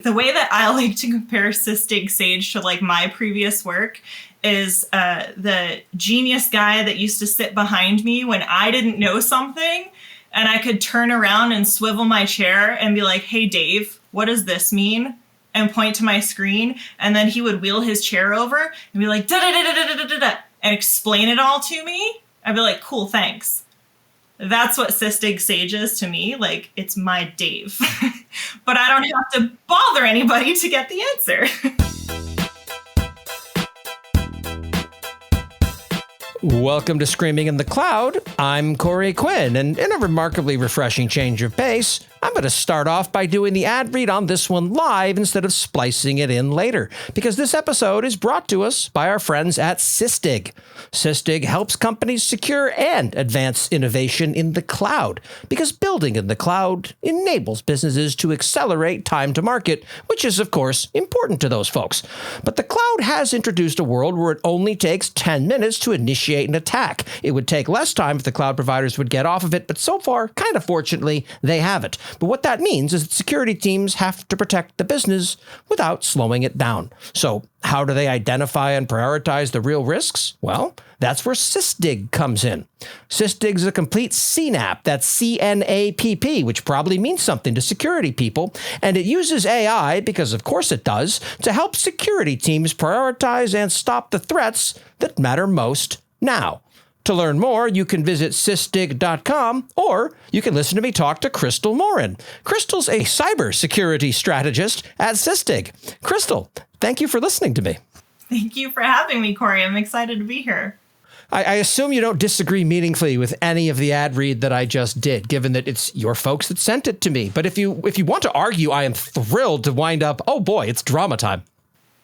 The way that I like to compare Sysdig Sage to like my previous work is the genius guy that used to sit behind me when I didn't know something, and I could turn around and swivel my chair and be like, "Hey, Dave, what does this mean?" and point to my screen, and then he would wheel his chair over and be like, "Da da da da da da da da," and explain it all to me. I'd be like, "Cool, thanks." That's what Sysdig Sage is to me. Like, it's my Dave. But I don't have to bother anybody to get the answer. Welcome to Screaming in the Cloud. I'm Corey Quinn, and in a remarkably refreshing change of pace, I'm going to start off by doing the ad read on this one live instead of splicing it in later, because this episode is brought to us by our friends at Sysdig. Sysdig helps companies secure and advance innovation in the cloud, because building in the cloud enables businesses to accelerate time to market, which is, of course, important to those folks. But the cloud has introduced a world where it only takes 10 minutes to initiate an attack. It would take less time if the cloud providers would get off of it, but so far, kind of fortunately, they haven't. But what that means is that security teams have to protect the business without slowing it down. So how do they identify and prioritize the real risks? Well, that's where Sysdig comes in. Sysdig is a complete CNAPP, that's C-N-A-P-P, which probably means something to security people, and it uses AI, because of course it does, to help security teams prioritize and stop the threats that matter most now. To learn more, you can visit sysdig.com, or you can listen to me talk to Crystal Morin. Crystal's a cybersecurity strategist at Sysdig. Crystal, thank you for listening to me. Thank you for having me, Corey. I'm excited to be here. I assume you don't disagree meaningfully with any of the ad read that I just did, given that it's your folks that sent it to me. But if you want to argue, I am thrilled to wind up, oh boy, it's drama time.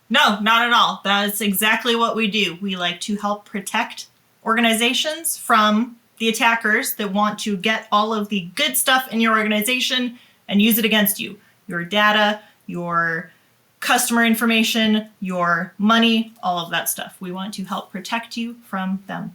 No, not at all. That's exactly what we do. We like to help protect organizations from the attackers that want to get all of the good stuff in your organization and use it against you. Your data, your customer information, your money, all of that stuff. We want to help protect you from them.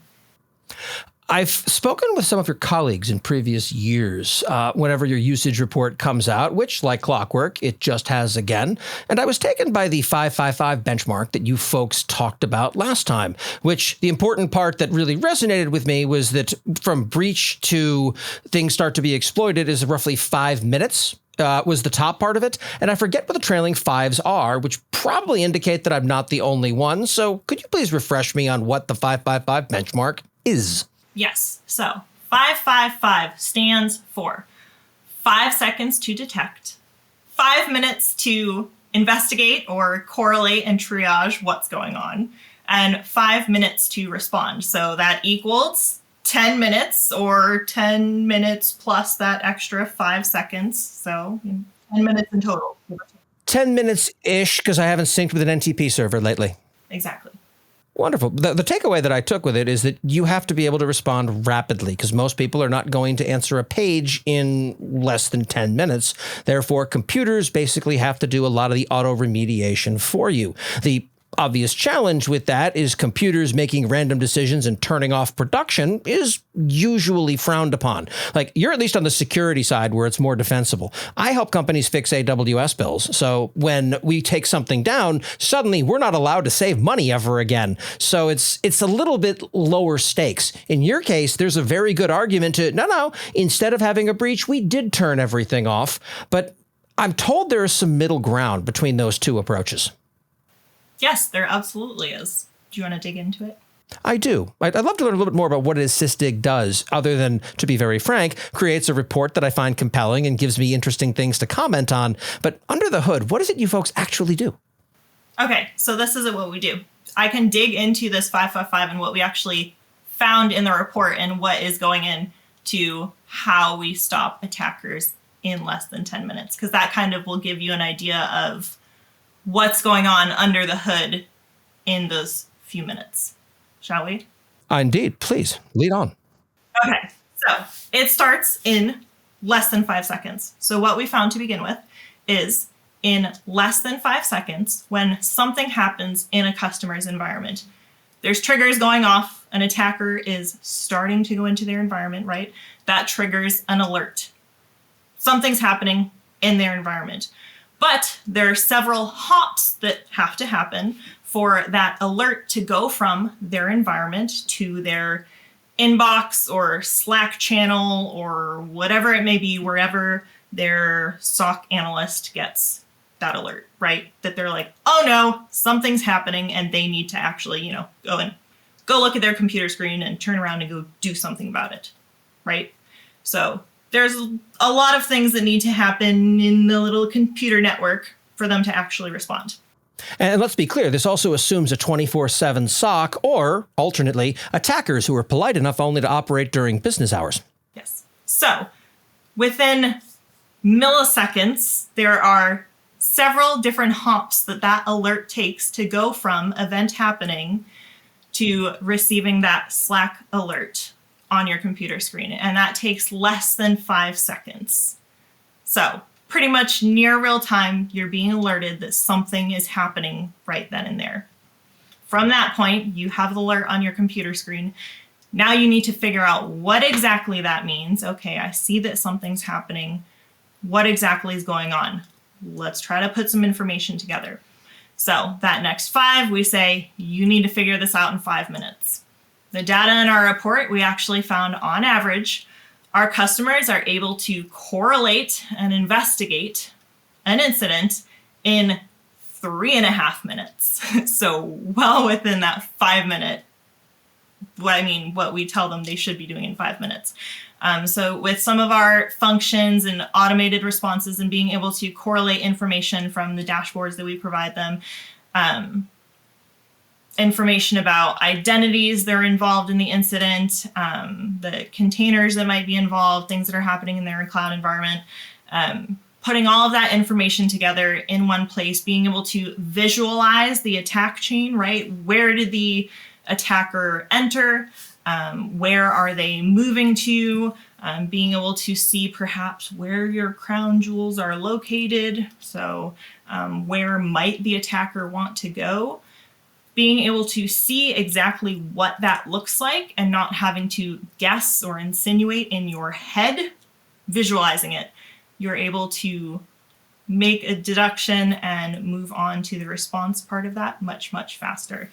I've spoken with some of your colleagues in previous years whenever your usage report comes out, which, like clockwork, it just has again. And I was taken by the 555 benchmark that you folks talked about last time, which the important part that really resonated with me was that from breach to things start to be exploited is roughly 5 minutes. Was the top part of it. And I forget what the trailing fives are, which probably indicate that I'm not the only one. So could you please refresh me on what the 555 benchmark is? Yes. So 555 stands for 5 seconds to detect, 5 minutes to investigate or correlate and triage what's going on, and 5 minutes to respond. So that equals 10 minutes or 10 minutes plus that extra 5 seconds. So 10 minutes in total. 10 minutes-ish, because I haven't synced with an NTP server lately. Exactly. Wonderful. The takeaway that I took with it is that you have to be able to respond rapidly, because most people are not going to answer a page in less than 10 minutes. Therefore, computers basically have to do a lot of the auto remediation for you. The obvious challenge with that is computers making random decisions and turning off production is usually frowned upon. Like, you're at least on the security side where it's more defensible. I help companies fix AWS bills. So when we take something down, suddenly we're not allowed to save money ever again. So it's a little bit lower stakes. In your case, there's a very good argument to, no, instead of having a breach, we did turn everything off. But I'm told there is some middle ground between those two approaches. Yes, there absolutely is. Do you want to dig into it? I do. I'd love to learn a little bit more about what it is Sysdig does, other than, to be very frank, creates a report that I find compelling and gives me interesting things to comment on. But under the hood, what is it you folks actually do? Okay, so this is what we do. I can dig into this 555 and what we actually found in the report and what is going into how we stop attackers in less than 10 minutes, because that kind of will give you an idea of what's going on under the hood in those few minutes. Shall we? Indeed. Please, lead on. Okay, so it starts in less than 5 seconds. So what we found to begin with is in less than 5 seconds, when something happens in a customer's environment, there's triggers going off, an attacker is starting to go into their environment, right? That triggers an alert. Something's happening in their environment. But there are several hops that have to happen for that alert to go from their environment to their inbox or Slack channel or whatever it may be, wherever their SOC analyst gets that alert, right? That they're like, oh no, something's happening, and they need to actually, go look at their computer screen and turn around and go do something about it, right? So there's a lot of things that need to happen in the little computer network for them to actually respond. And let's be clear, this also assumes a 24/7 SOC, or alternately, attackers who are polite enough only to operate during business hours. Yes. So within milliseconds, there are several different hops that alert takes to go from event happening to receiving that Slack alert on your computer screen. And that takes less than 5 seconds. So pretty much near real time, you're being alerted that something is happening right then and there. From that point, you have the alert on your computer screen. Now you need to figure out what exactly that means. Okay, I see that something's happening. What exactly is going on? Let's try to put some information together. So that next 5, we say, you need to figure this out in 5 minutes. The data in our report, we actually found on average, our customers are able to correlate and investigate an incident in 3.5 minutes. So well within that 5 minute, what we tell them they should be doing in 5 minutes. So with some of our functions and automated responses and being able to correlate information from the dashboards that we provide them, information about identities that are involved in the incident, the containers that might be involved, things that are happening in their cloud environment, putting all of that information together in one place, being able to visualize the attack chain, right? Where did the attacker enter? Where are they moving to? Being able to see perhaps where your crown jewels are located. So where might the attacker want to go? Being able to see exactly what that looks like and not having to guess or insinuate in your head, visualizing it, you're able to make a deduction and move on to the response part of that much, much faster.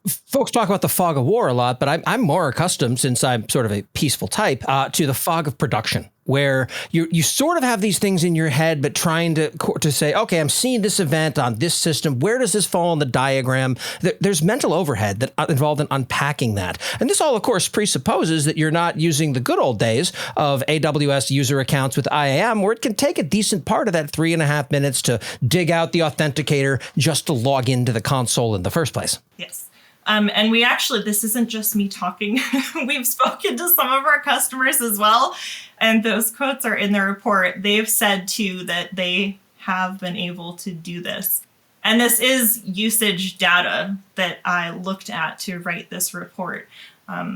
Folks talk about the fog of war a lot, but I'm more accustomed, since I'm sort of a peaceful type, to the fog of production, where you sort of have these things in your head, but trying to say, okay, I'm seeing this event on this system. Where does this fall in the diagram? There's mental overhead that involved in unpacking that. And this all, of course, presupposes that you're not using the good old days of AWS user accounts with IAM, where it can take a decent part of that 3.5 minutes to dig out the authenticator just to log into the console in the first place. Yes. And we actually, this isn't just me talking. We've spoken to some of our customers as well. And those quotes are in the report. They've said too that they have been able to do this. And this is usage data that I looked at to write this report.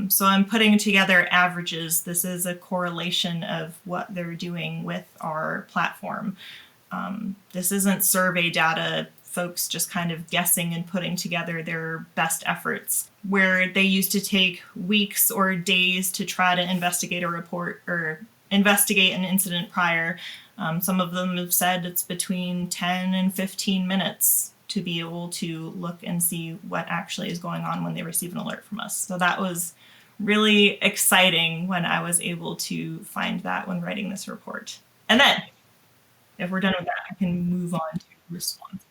So I'm putting together averages. This is a correlation of what they're doing with our platform. This isn't survey data, folks just kind of guessing and putting together their best efforts, where they used to take weeks or days to try to investigate a report or investigate an incident prior. Some of them have said it's between 10 and 15 minutes to be able to look and see what actually is going on when they receive an alert from us. So that was really exciting when I was able to find that when writing this report. And then, if we're done with that, I can move on to response.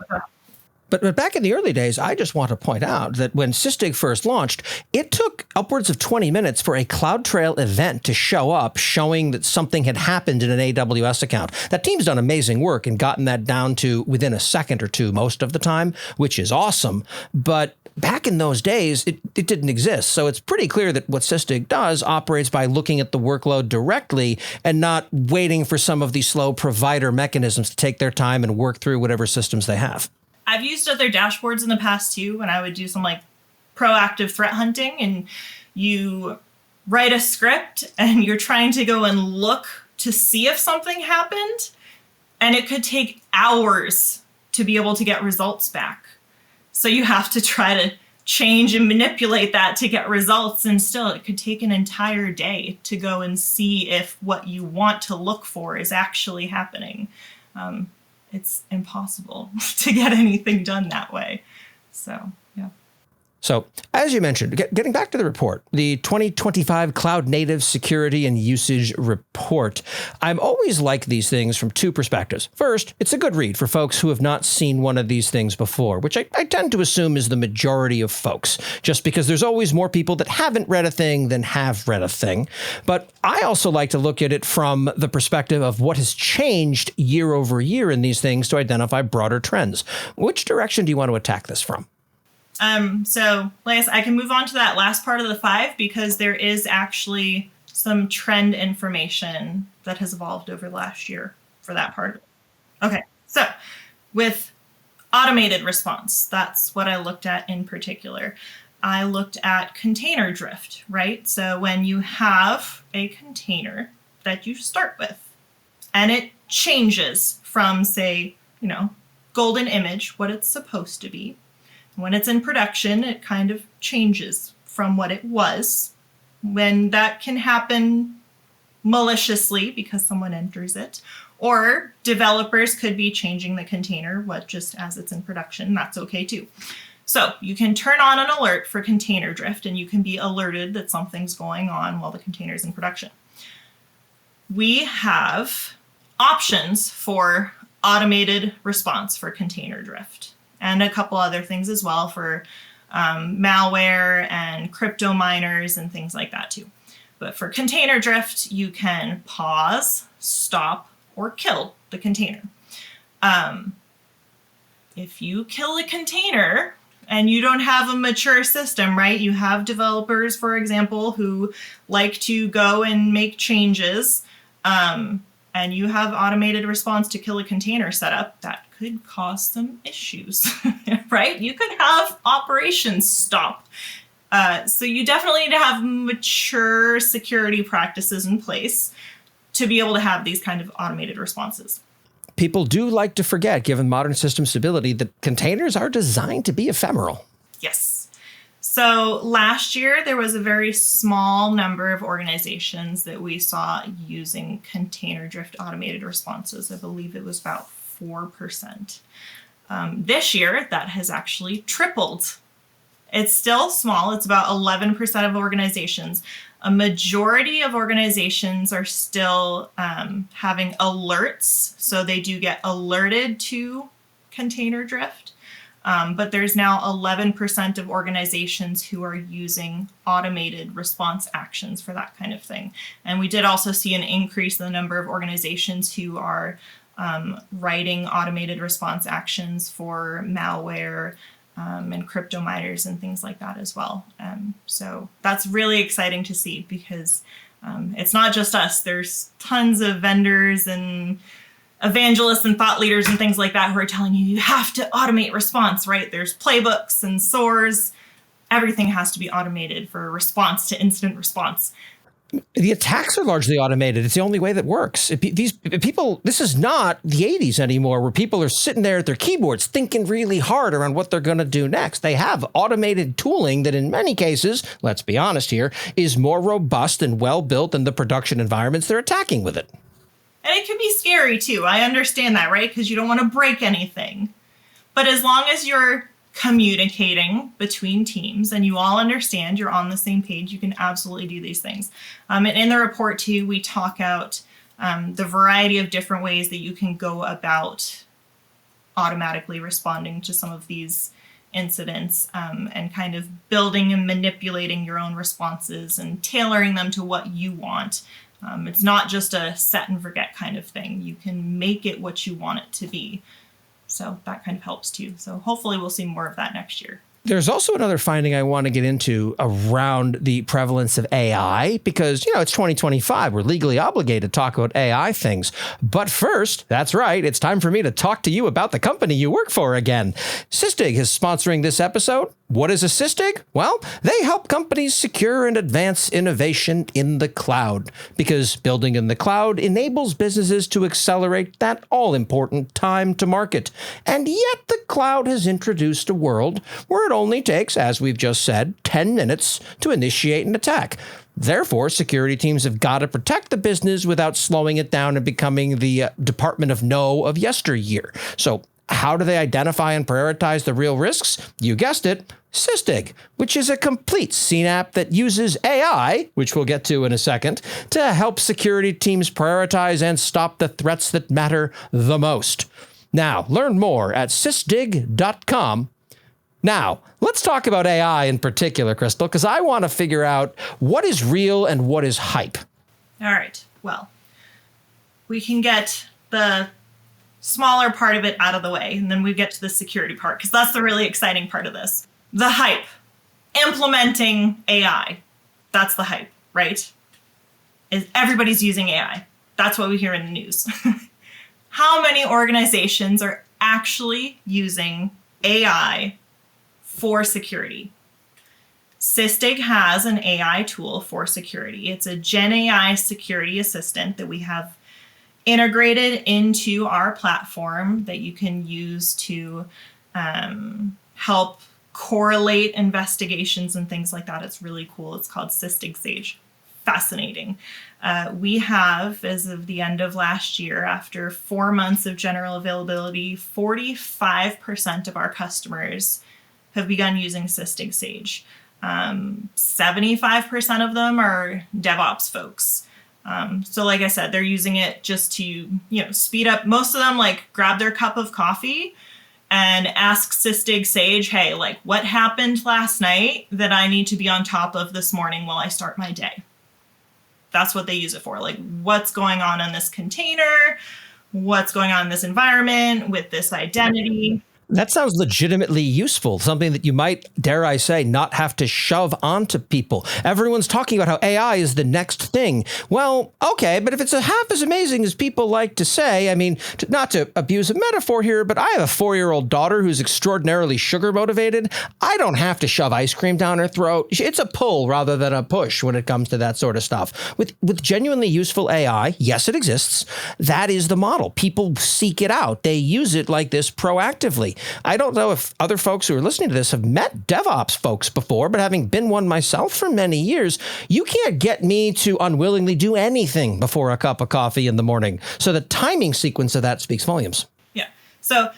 But back in the early days, I just want to point out that when Sysdig first launched, it took upwards of 20 minutes for a CloudTrail event to show up, showing that something had happened in an AWS account. That team's done amazing work and gotten that down to within a second or two most of the time, which is awesome. But back in those days, it didn't exist. So it's pretty clear that what Sysdig does operates by looking at the workload directly and not waiting for some of these slow provider mechanisms to take their time and work through whatever systems they have. I've used other dashboards in the past too, when I would do some proactive threat hunting, and you write a script and you're trying to go and look to see if something happened, and it could take hours to be able to get results back. So you have to try to change and manipulate that to get results, and still it could take an entire day to go and see if what you want to look for is actually happening. it's impossible to get anything done that way. So, yeah. So, as you mentioned, getting back to the report, the 2025 Cloud Native Security and Usage Report, I'm always like these things from two perspectives. First, it's a good read for folks who have not seen one of these things before, which I tend to assume is the majority of folks, just because there's always more people that haven't read a thing than have read a thing. But I also like to look at it from the perspective of what has changed year over year in these things to identify broader trends. Which direction do you want to attack this from? So, Lance, I can move on to that last part of the 5 because there is actually some trend information that has evolved over the last year for that part of it. Okay, so with automated response, that's what I looked at in particular. I looked at container drift, right? So when you have a container that you start with and it changes from, say, golden image, what it's supposed to be. When it's in production, it kind of changes from what it was. When that can happen maliciously because someone enters it, or developers could be changing the container just as it's in production. That's okay too. So you can turn on an alert for container drift and you can be alerted that something's going on while the container is in production. We have options for automated response for container drift, and a couple other things as well for malware and crypto miners and things like that too. But for container drift, you can pause, stop, or kill the container. If you kill a container and you don't have a mature system, right? You have developers, for example, who like to go and make changes, and you have automated response to kill a container setup, that could cause some issues, right? You could have operations stop. So you definitely need to have mature security practices in place to be able to have these kind of automated responses. People do like to forget, given modern system stability, that containers are designed to be ephemeral. Yes. So last year, there was a very small number of organizations that we saw using container drift automated responses. I believe it was about 4%. This year, that has actually tripled. It's still small. It's about 11% of organizations. A majority of organizations are still having alerts, so they do get alerted to container drift. But there's now 11% of organizations who are using automated response actions for that kind of thing. And we did also see an increase in the number of organizations who are writing automated response actions for malware and crypto miners and things like that as well. So that's really exciting to see because it's not just us. There's tons of vendors and evangelists and thought leaders and things like that who are telling you have to automate response, right? There's playbooks and SOARs. Everything has to be automated for response to incident response. The attacks are largely automated. It's the only way that works. These people, this is not the 80s anymore where people are sitting there at their keyboards thinking really hard around what they're going to do next. They have automated tooling that in many cases, let's be honest here, is more robust and well-built than the production environments they're attacking with it. And it can be scary too. I understand that, right? Because you don't want to break anything. But as long as you're communicating between teams and you all understand you're on the same page, you can absolutely do these things. And in the report too, we talk out the variety of different ways that you can go about automatically responding to some of these incidents and kind of building and manipulating your own responses and tailoring them to what you want. It's not just a set and forget kind of thing. You can make it what you want it to be. So that kind of helps too. So hopefully we'll see more of that next year. There's also another finding I want to get into around the prevalence of AI because, it's 2025. We're legally obligated to talk about AI things. But first, that's right, it's time for me to talk to you about the company you work for again. Sysdig is sponsoring this episode. What is a Sysdig? Well, they help companies secure and advance innovation in the cloud, because building in the cloud enables businesses to accelerate that all-important time to market. And yet the cloud has introduced a world where it only takes, as we've just said, 10 minutes to initiate an attack. Therefore, security teams have got to protect the business without slowing it down and becoming the Department of No of yesteryear. So how do they identify and prioritize the real risks? You guessed it, Sysdig, which is a complete scene app that uses AI, which we'll get to in a second, to help security teams prioritize and stop the threats that matter the most. Now, learn more at sysdig.com. Now, let's talk about AI in particular, Crystal, because I want to figure out what is real and what is hype. All right. Well, we can get the smaller part of it out of the way, and then we get to the security part, because that's the really exciting part of this. The hype. Implementing AI. That's the hype, right? Everybody's using AI. That's what we hear in the news. How many organizations are actually using AI for security? Sysdig has an AI tool for security. It's a Gen AI security assistant that we have integrated into our platform that you can use to help correlate investigations and things like that. It's really cool. It's called Sysdig Sage. Fascinating. We have, as of the end of last year, after 4 months of general availability, 45% of our customers have begun using Sysdig Sage. 75% of them are DevOps folks. So like I said, they're using it just to, speed up. Most of them grab their cup of coffee and ask Sysdig Sage, hey, what happened last night that I need to be on top of this morning while I start my day? That's what they use it for. What's going on in this container? What's going on in this environment with this identity? That sounds legitimately useful, something that you might, dare I say, not have to shove onto people. Everyone's talking about how AI is the next thing. Well, okay, but if it's half as amazing as people like to say, not to abuse a metaphor here, but I have a 4-year-old daughter who's extraordinarily sugar motivated. I don't have to shove ice cream down her throat. It's a pull rather than a push when it comes to that sort of stuff. With genuinely useful AI, yes, it exists. That is the model. People seek it out. They use it like this proactively. I don't know if other folks who are listening to this have met DevOps folks before, but having been one myself for many years, you can't get me to unwillingly do anything before a cup of coffee in the morning. So the timing sequence of that speaks volumes. Yeah. So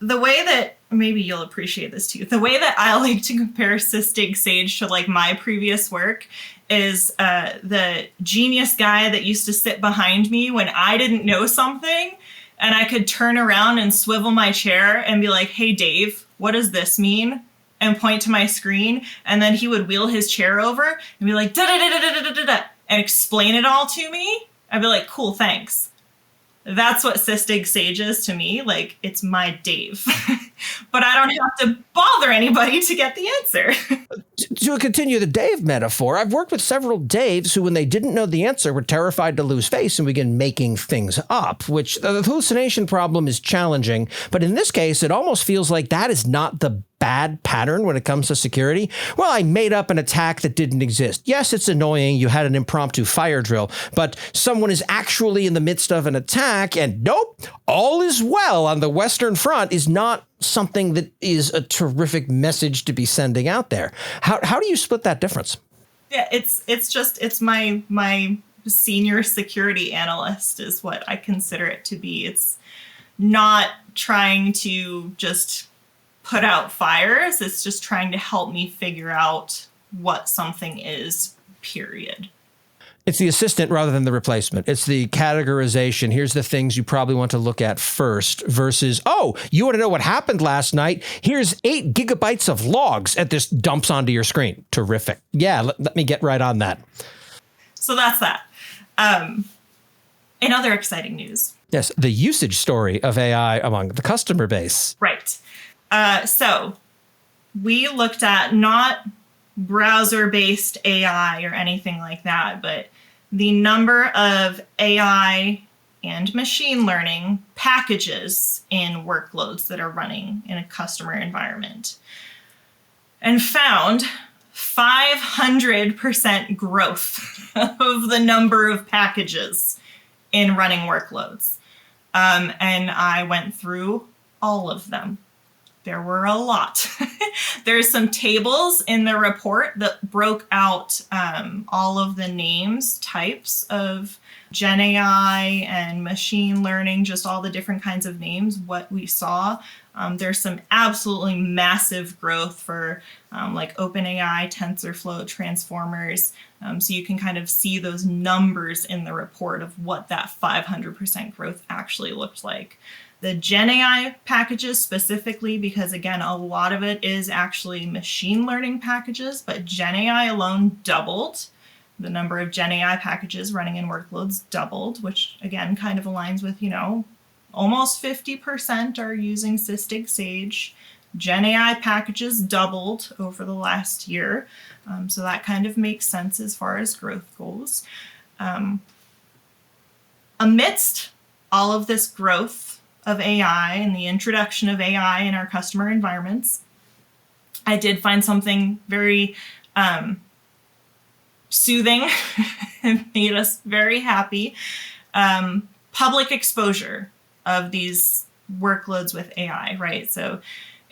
the way that, maybe you'll appreciate this too, the way that I like to compare Sysdig Sage to my previous work is the genius guy that used to sit behind me when I didn't know something. And I could turn around and swivel my chair and be like, hey, Dave, what does this mean? And point to my screen. And then he would wheel his chair over and be like, da-da-da-da-da-da-da-da, and explain it all to me. I'd be like, cool, thanks. That's what Sysdig Sage is to me. It's my Dave. But I don't have to bother anybody to get the answer. To continue the Dave metaphor, I've worked with several Daves who, when they didn't know the answer, were terrified to lose face and begin making things up, which the hallucination problem is challenging. But in this case, it almost feels like that is not the bad pattern when it comes to security. Well, I made up an attack that didn't exist. Yes, it's annoying. You had an impromptu fire drill, but someone is actually in the midst of an attack and nope, all is well on the Western Front is not something that is a terrific message to be sending out there. How do you split that difference? Yeah, it's my senior security analyst is what I consider it to be. It's not trying to just put out fires. It's just trying to help me figure out what something is, period. It's the assistant rather than the replacement. It's the categorization. Here's the things you probably want to look at first versus, oh, you want to know what happened last night? Here's 8 gigabytes of logs and this dumps onto your screen. Terrific. Yeah, let me get right on that. So that's that. In other exciting news. Yes, the usage story of AI among the customer base. Right. So we looked at not browser-based AI or anything like that, but the number of AI and machine learning packages in workloads that are running in a customer environment. and found 500% growth of the number of packages in running workloads. And I went through all of them. There were a lot. There's some tables in the report that broke out all of the names, types of Gen AI and machine learning, just all the different kinds of names, what we saw. There's some absolutely massive growth for like OpenAI, TensorFlow, transformers. So you can kind of see those numbers in the report of what that 500% growth actually looked like. The Gen AI packages specifically, because again, a lot of it is actually machine learning packages, but Gen AI alone doubled. The number of Gen AI packages running in workloads doubled, which again kind of aligns with, almost 50% are using Sysdig Sage. Gen AI packages doubled over the last year. So that kind of makes sense as far as growth goes. Amidst all of this growth of AI and the introduction of AI in our customer environments, I did find something very soothing and made us very happy. Public exposure of these workloads with AI, right? So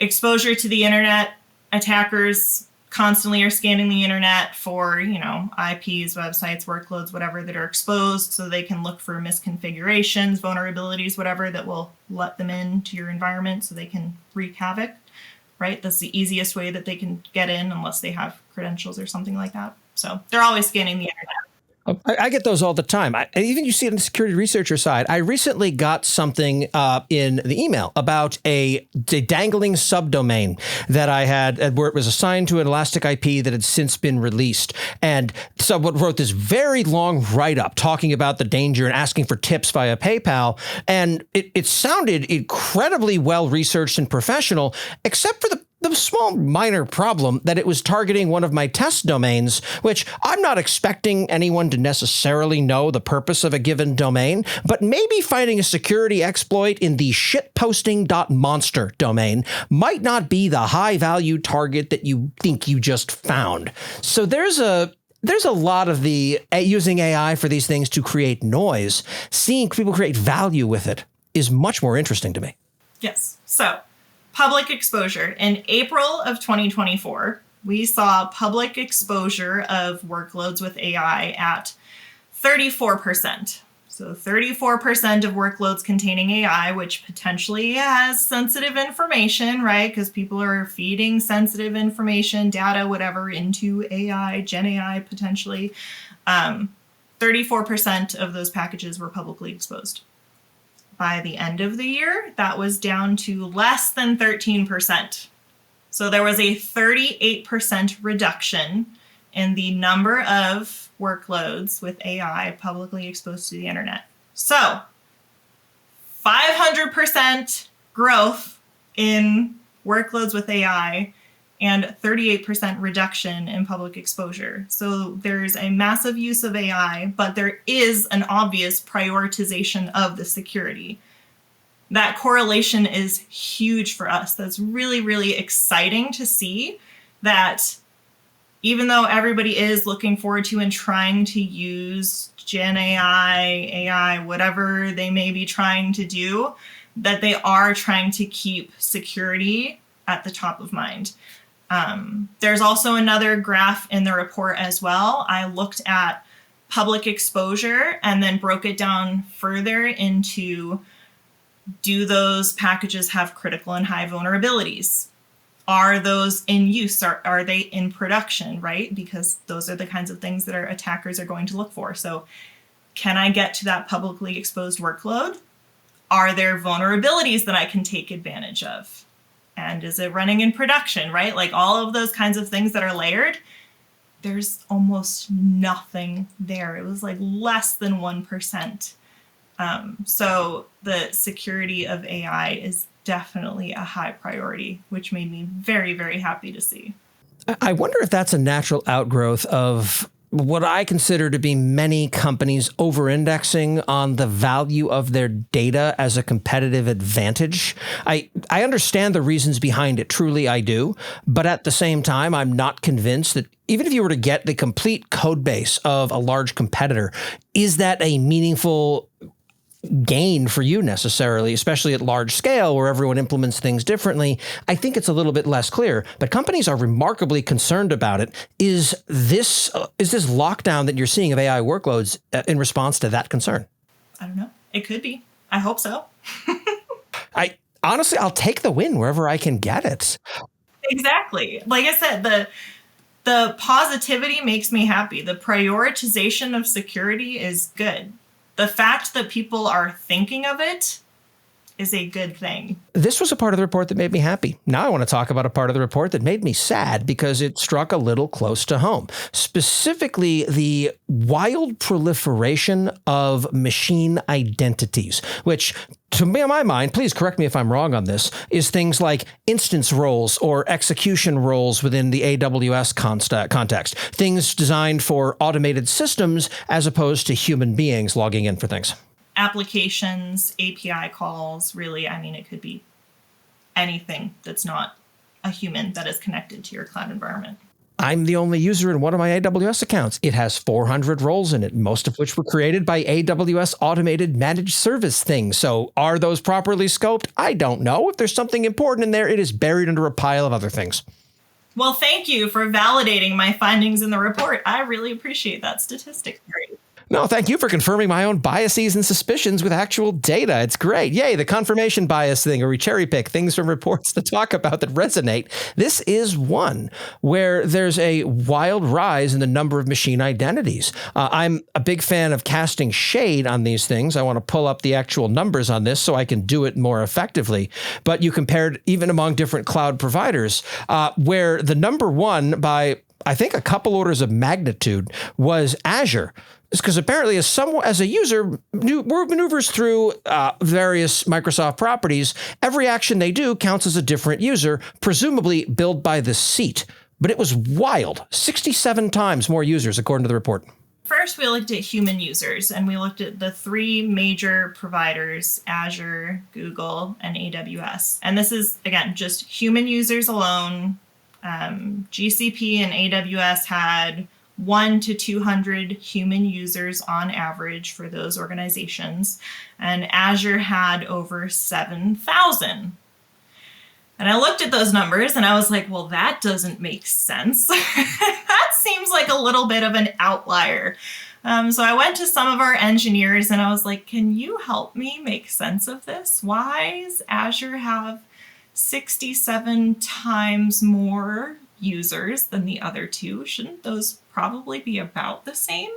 exposure to the internet, attackers constantly are scanning the internet for, IPs, websites, workloads, whatever that are exposed, so they can look for misconfigurations, vulnerabilities, whatever that will let them into your environment so they can wreak havoc, right? That's the easiest way that they can get in unless they have credentials or something like that. So they're always scanning the internet. I get those all the time. Even you see it on the security researcher side. I recently got something in the email about a dangling subdomain that I had where it was assigned to an Elastic IP that had since been released. And someone wrote this very long write-up talking about the danger and asking for tips via PayPal. And it sounded incredibly well-researched and professional, except for the small minor problem that it was targeting one of my test domains, which I'm not expecting anyone to necessarily know the purpose of a given domain, but maybe finding a security exploit in the shitposting.monster domain might not be the high value target that you think you just found. So there's a lot of the using AI for these things to create noise. Seeing people create value with it is much more interesting to me. Yes. So public exposure. In April of 2024, we saw public exposure of workloads with AI at 34%. So 34% of workloads containing AI, which potentially has sensitive information, right? Because people are feeding sensitive information, data, whatever, into AI, Gen AI potentially. 34% of those packages were publicly exposed. By the end of the year, that was down to less than 13%. So there was a 38% reduction in the number of workloads with AI publicly exposed to the internet. So 500% growth in workloads with AI and 38% reduction in public exposure. So there's a massive use of AI, but there is an obvious prioritization of the security. That correlation is huge for us. That's really, really exciting to see that even though everybody is looking forward to and trying to use Gen AI, whatever they may be trying to do, that they are trying to keep security at the top of mind. There's also another graph in the report as well. I looked at public exposure and then broke it down further into, do those packages have critical and high vulnerabilities? Are those in use? Are they in production, right? Because those are the kinds of things that our attackers are going to look for. So can I get to that publicly exposed workload? Are there vulnerabilities that I can take advantage of? And is it running in production, right? Like all of those kinds of things that are layered, there's almost nothing there. It was like less than 1%. So the security of AI is definitely a high priority, which made me very, very happy to see. I wonder if that's a natural outgrowth of what I consider to be many companies over-indexing on the value of their data as a competitive advantage. I understand the reasons behind it, truly I do, but at the same time, I'm not convinced that even if you were to get the complete code base of a large competitor, is that a meaningful gain for you necessarily, especially at large scale where everyone implements things differently? I think it's a little bit less clear, but companies are remarkably concerned about it. Is this lockdown that you're seeing of AI workloads in response to that concern? I don't know. It could be. I hope so. Honestly, I'll take the win wherever I can get it. Exactly. Like I said, the positivity makes me happy. The prioritization of security is good. The fact that people are thinking of it is a good thing. This was a part of the report that made me happy. Now I want to talk about a part of the report that made me sad because it struck a little close to home. Specifically, the wild proliferation of machine identities, which to me, in my mind, please correct me if I'm wrong on this, is things like instance roles or execution roles within the AWS context, things designed for automated systems as opposed to human beings logging in for things. Applications, API calls, really, I mean, it could be anything that's not a human that is connected to your cloud environment. I'm the only user in one of my AWS accounts. It has 400 roles in it, most of which were created by AWS automated managed service things. So are those properly scoped? I don't know. If there's something important in there, it is buried under a pile of other things. Well, thank you for validating my findings in the report. I really appreciate that statistic. No, thank you for confirming my own biases and suspicions with actual data. It's great. Yay, the confirmation bias thing, where we cherry pick things from reports to talk about that resonate. This is one where there's a wild rise in the number of machine identities. I'm a big fan of casting shade on these things. I want to pull up the actual numbers on this so I can do it more effectively. But you compared even among different cloud providers, where the number one by, I think, a couple orders of magnitude was Azure. It's because apparently as a user maneuvers through various Microsoft properties, every action they do counts as a different user, presumably billed by the seat. But it was wild. 67 times more users, according to the report. First, we looked at human users, and we looked at the three major providers, Azure, Google, and AWS. And this is, again, just human users alone. GCP and AWS had 1 to 200 human users on average for those organizations, and Azure had over 7,000. And I looked at those numbers and I was like, well, that doesn't make sense. That seems like a little bit of an outlier. So I went to some of our engineers and I was like, can you help me make sense of this? Why does Azure have 67 times more users than the other two? Shouldn't those probably be about the same?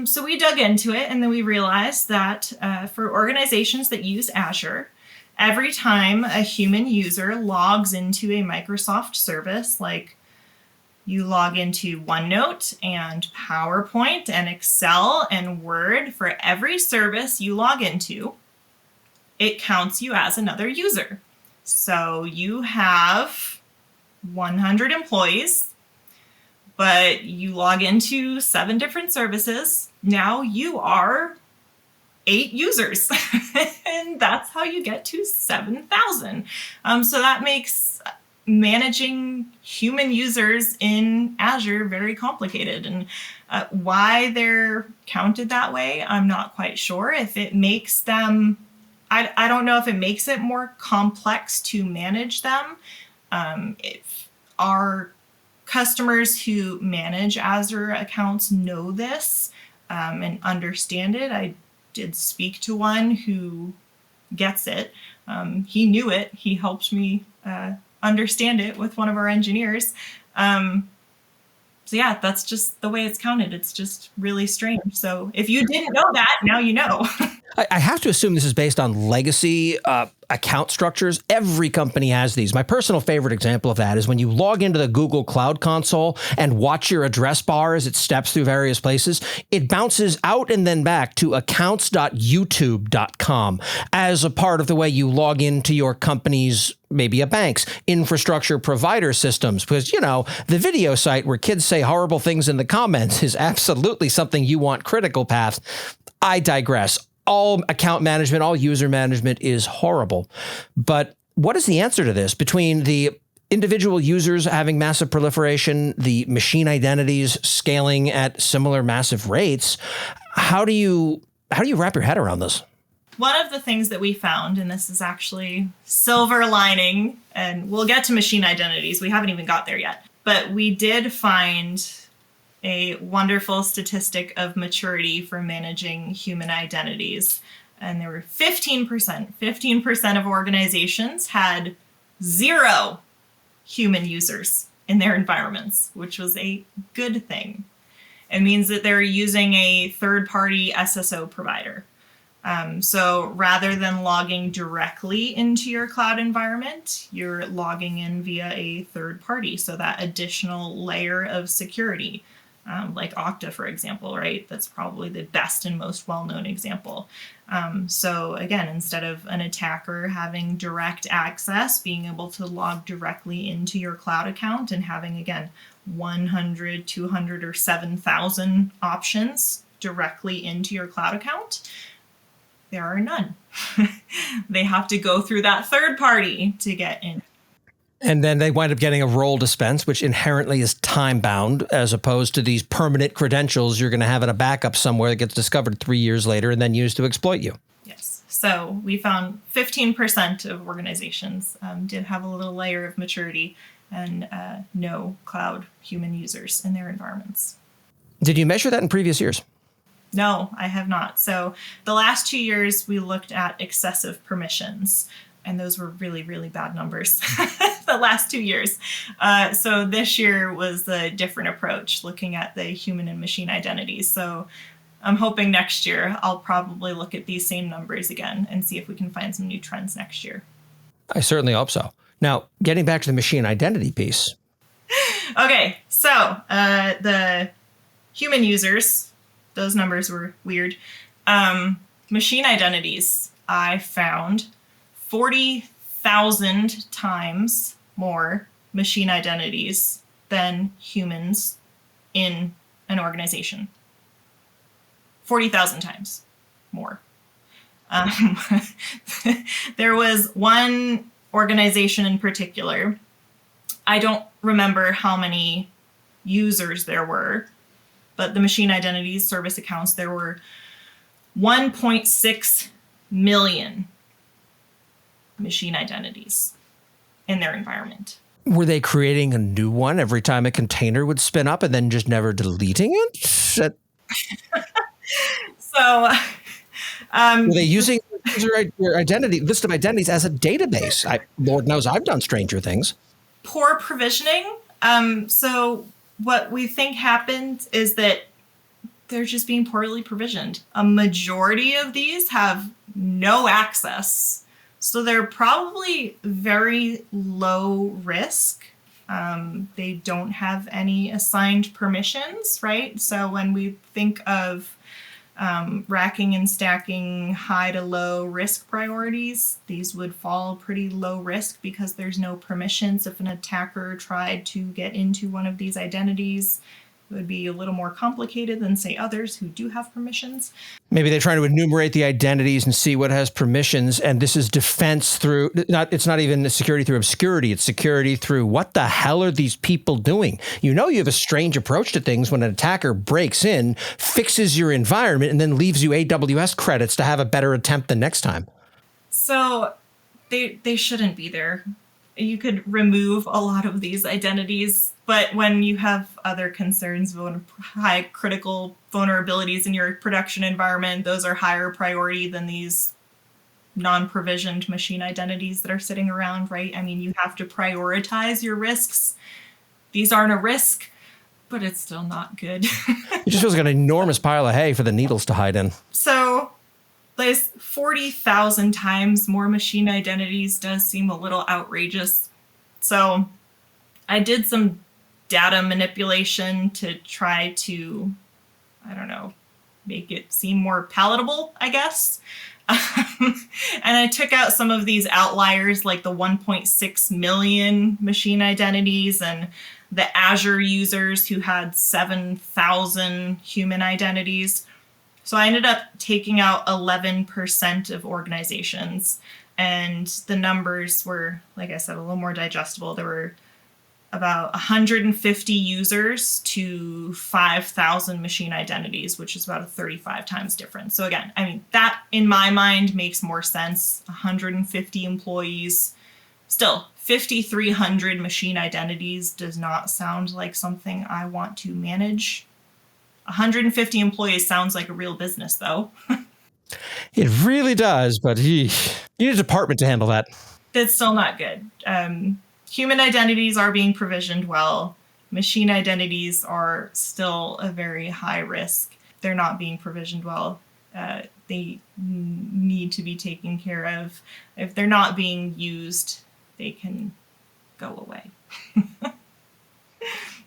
So we dug into it, and then we realized that for organizations that use Azure, every time a human user logs into a Microsoft service, like you log into OneNote and PowerPoint and Excel and Word, for every service you log into, it counts you as another user. So you have 100 employees, but you log into 7 different services. Now you are 8 users, and that's how you get to 7,000. So that makes managing human users in Azure very complicated. And why they're counted that way, I'm not quite sure. If it makes them, I don't know if it makes it more complex to manage them. If our customers who manage Azure accounts know this and understand it. I did speak to one who gets it. He knew it. He helped me understand it with one of our engineers. So yeah, that's just the way it's counted. It's just really strange. So if you didn't know that, now you know. I have to assume this is based on legacy account structures. Every company has these. My personal favorite example of that is when you log into the Google Cloud Console and watch your address bar as it steps through various places, it bounces out and then back to accounts.youtube.com as a part of the way you log into your company's, maybe a bank's, infrastructure provider systems. Because, the video site where kids say horrible things in the comments is absolutely something you want critical path. I digress. All account management, all user management is horrible. But what is the answer to this? Between the individual users having massive proliferation, the machine identities scaling at similar massive rates, how do you wrap your head around this? One of the things that we found, and this is actually silver lining, and we'll get to machine identities. We haven't even got there yet. But we did find a wonderful statistic of maturity for managing human identities. And there were 15% of organizations had 0 human users in their environments, which was a good thing. It means that they're using a third-party SSO provider. So rather than logging directly into your cloud environment, you're logging in via a third party. So that additional layer of security. Like Okta, for example, right? That's probably the best and most well-known example. So again, instead of an attacker having direct access, being able to log directly into your cloud account and having, again, 100, 200, or 7,000 options directly into your cloud account, there are none. They have to go through that third party to get in. And then they wind up getting a role dispense, which inherently is time-bound, as opposed to these permanent credentials you're going to have in a backup somewhere that gets discovered 3 years later and then used to exploit you. Yes. So we found 15% of organizations did have a little layer of maturity and no cloud human users in their environments. Did you measure that in previous years? No, I have not. So the last 2 years, we looked at excessive permissions. And those were really, really bad numbers the last 2 years. So this year was a different approach, looking at the human and machine identities. So I'm hoping next year I'll probably look at these same numbers again and see if we can find some new trends next year. I certainly hope so. Now, getting back to the machine identity piece. Okay, so the human users, those numbers were weird. Machine identities, I found 40,000 times more machine identities than humans in an organization. 40,000 times more. There was one organization in particular. I don't remember how many users there were, but the machine identities, service accounts, there were 1.6 million machine identities in their environment. Were they creating a new one every time a container would spin up and then just never deleting it? So, were they using your identity list of identities as a database? Lord knows I've done stranger things. Poor provisioning. So what we think happened is that they're just being poorly provisioned. A majority of these have no access. So they're probably very low risk. They don't have any assigned permissions, right? So when we think of racking and stacking high to low risk priorities, these would fall pretty low risk because there's no permissions. If an attacker tried to get into one of these identities, it would be a little more complicated than, say, others who do have permissions. Maybe they're trying to enumerate the identities and see what has permissions. And this is defense through, it's not even security through obscurity. It's security through what the hell are these people doing? You have a strange approach to things when an attacker breaks in, fixes your environment, and then leaves you AWS credits to have a better attempt the next time. So they shouldn't be there. You could remove a lot of these identities, but when you have other concerns about high critical vulnerabilities in your production environment, those are higher priority than these non-provisioned machine identities that are sitting around, right? I mean, you have to prioritize your risks. These aren't a risk, but it's still not good. It just feels like an enormous pile of hay for the needles to hide in. So There's 40,000 times more machine identities does seem a little outrageous. So I did some data manipulation to try to, I don't know, make it seem more palatable, I guess. And I took out some of these outliers like the 1.6 million machine identities and the Azure users who had 7,000 human identities. So I ended up taking out 11% of organizations, and the numbers were, like I said, a little more digestible. There were about 150 users to 5,000 machine identities, which is about a 35 times difference. So again, I mean, that in my mind makes more sense. 150 employees, still 5,300 machine identities does not sound like something I want to manage. 150 employees sounds like a real business, though. It really does, but you need a department to handle that. That's still not good. Human identities are being provisioned well. Machine identities are still a very high risk. They're not being provisioned well. They need to be taken care of. If they're not being used, they can go away.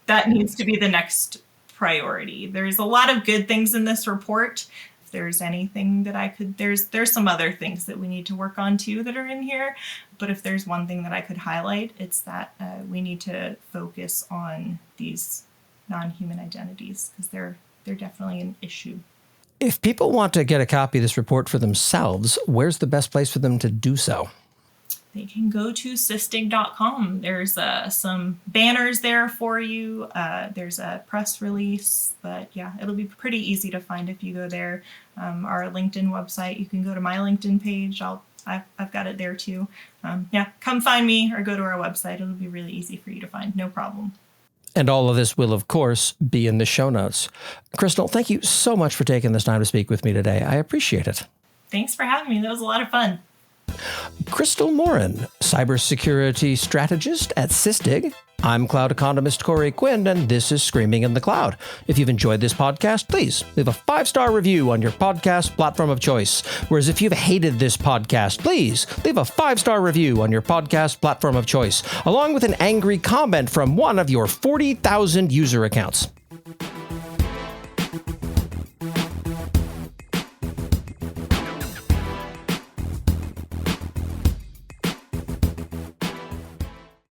That needs to be the next priority. There's a lot of good things in this report. If there's anything that I could, there's some other things that we need to work on too that are in here. But if there's one thing that I could highlight, it's that we need to focus on these non-human identities because they're definitely an issue. If people want to get a copy of this report for themselves, where's the best place for them to do so? They can go to sysdig.com. There's some banners there for you. There's a press release, but yeah, it'll be pretty easy to find if you go there. Our LinkedIn website, you can go to my LinkedIn page. I've got it there too. Yeah, come find me or go to our website. It'll be really easy for you to find. No problem. And all of this will, of course, be in the show notes. Crystal, thank you so much for taking this time to speak with me today. I appreciate it. Thanks for having me. That was a lot of fun. Crystal Morin, Cybersecurity Strategist at Sysdig. I'm cloud economist Corey Quinn, and this is Screaming in the Cloud. If you've enjoyed this podcast, please leave a 5-star review on your podcast platform of choice. Whereas if you've hated this podcast, please leave a 5-star review on your podcast platform of choice, along with an angry comment from one of your 40,000 user accounts.